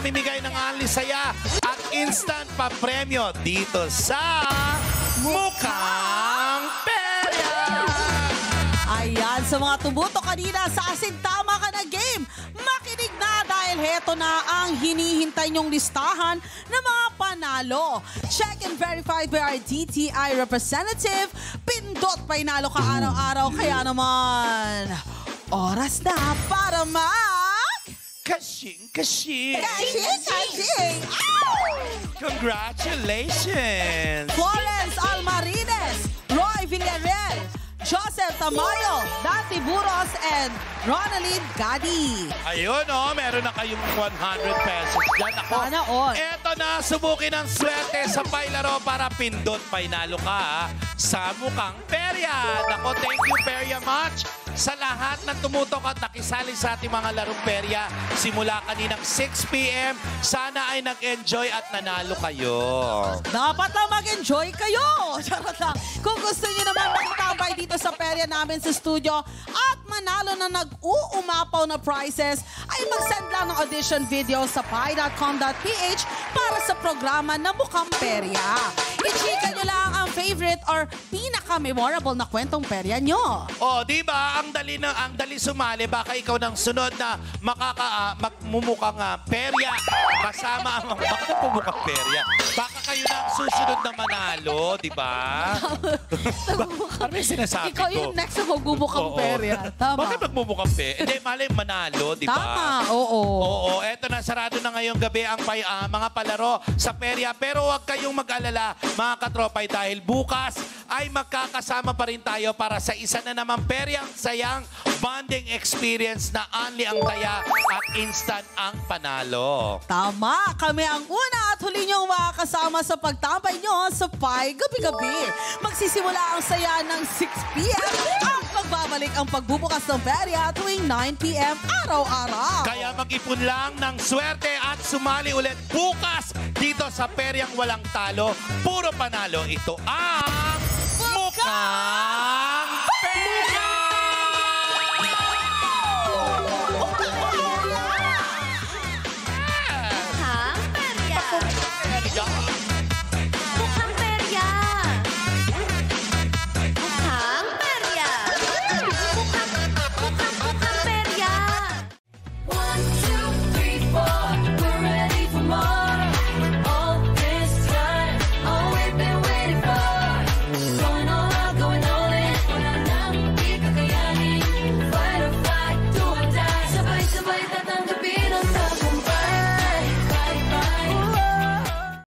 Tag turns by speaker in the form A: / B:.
A: mamimigay ng only saya at instant pa-premyo dito sa Mukhang Perya!
B: Ayan, sa mga tumuto kanina sa Asintama Ka Na Game, makinig na dahil heto na ang hinihintay nyong listahan ng mga panalo. Check and verified by our DTI representative. Pindot painalo ka araw-araw, kaya naman, oras na para
A: Kashing!
B: Kashing!
A: Congratulations!
B: Florence Almarines, Roy Villarreal, Joseph Tamayo, Dante Buros, and Ronaldine Gadi.
A: Ayun meron na kayong 100 pesos dyan. Ako,
B: Sana all.
A: eto na, subukin ang swerte sa pailaro para pindot painalo ka sa Mukhang Perya. Nako, thank you Perya much sa lahat ng tumutok at nakisali sa ating mga larong Perya simula kaninang 6 p.m. Sana ay nag-enjoy at nanalo kayo.
B: Dapat lang mag-enjoy kayo. Charot lang. Kung gusto niyo naman makitambay dito sa Perya namin sa studio at manalo na nag-uumapaw na prizes, ay mag-send lang ng audition video sa pi.com.ph para sa programa na Mukhang Perya. I-chika nyo lang ang favorite or pinaka-memorable na kwentong Perya nyo.
A: Di ba? Ang dali sumali. Baka ikaw nang sunod na magmumukhang Perya kasama ang magmumukhang Perya. Baka kayo na ang susunod na manalo, di ba? Ano yung sinasabi
B: Ikaw
A: ko?
B: yung next na magmumukhang Perya. Tama.
A: Bakit magmumukhang Perya? Hindi, malay manalo, di ba?
B: Tama, oo.
A: Oo, eto na, sarado na ngayong gabi ang mga palaro sa Perya. Pero huwag kayong mag-alala, mga katropay, dahil bukas ay magkakasama pa rin tayo para sa isa na namang Peryang sayang bonding experience na only ang taya at instant ang panalo.
B: Tama, kami ang una at huli niyong makakasama sa pagtambay niyo sa Pi gabi-gabi. Magsisimula ang saya ng 6 p.m. at magbabalik ang pagbubukas ng Perya tuwing 9 p.m. araw-araw.
A: Kaya mag-ipon lang ng swerte at sumali ulit bukas dito sa Peryang walang talo. Puro panalo. Ito ang